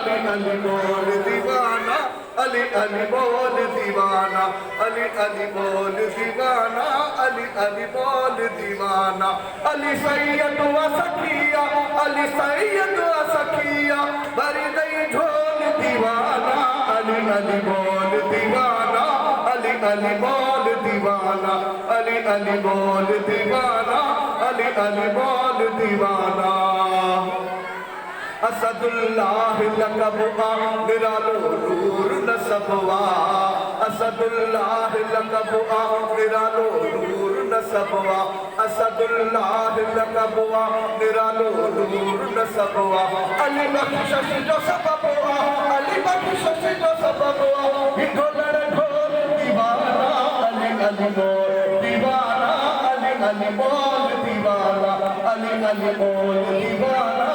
अली अली बोल दीवाना अली अली बोल दीवाना अली अली बोल दीवाना अली अली बोल दीवाना अली सैयद व सखिया अली सैयद व सखिया भरी गई झोल दीवाना अली अली बोल दीवाना अली अली बोल दीवाना अली अली बोल दीवाना अली अली बोल दीवाना असदुल्लाह लक़बा निरालो नूर नसबवा असदुल्लाह लक़बा निरालो नूर नसबवा असदुल्लाह लक़बा निरालो नूर नसबवा अली बख्शिश जो सबबवा अली बख्शिश जो सबबवा ढोलर ढोल दीवाना अली अली बोल दीवाना अली अली बोल दीवाना अली अली बोल दीवाना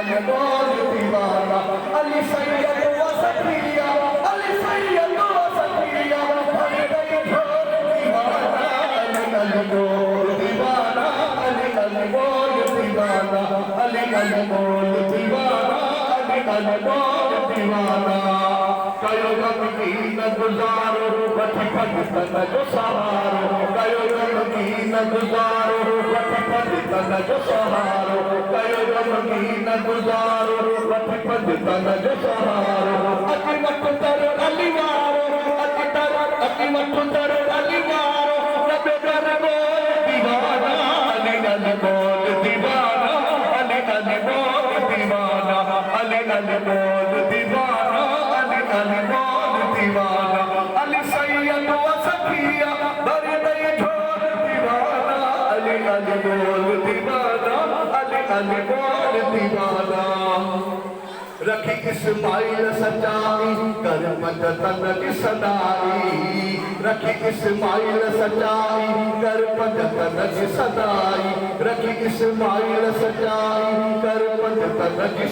अली बोल दीवाना अली सैयद व सखिया अली सैयद व सखिया भरी गई झोल दीवाना अली अली बोल दीवाना अली अली बोल दीवाना अली अली बोल दीवाना अली अली बोल दीवाना कयो गमगीन गुज़ारो वठी भॼतन जो सहारो कयो गमगीन गुज़ारो वठी भॼतन जो सहारो कयो गमगीन गुज़ारो वठी भॼतन जो सहारो अची वठ दर अली वारो अची वठ दर अली वारो रबे दर बोल दीवाना अली अली बोल दीवाना अली अली बोल दीवाना अली अली बोल दीवाना अली अली बोल दीवाना अली सैयद व सखिया भरी गई झोल दीवाना अली अली बोल दीवाना अली अली बोल दीवाना रखी इस्माइल सचाई कर पंजतन की सदाई रखी इस्माइल सचाई कर पंजतन की सदाई रखी इस्माइल सचाई कर पंजतन की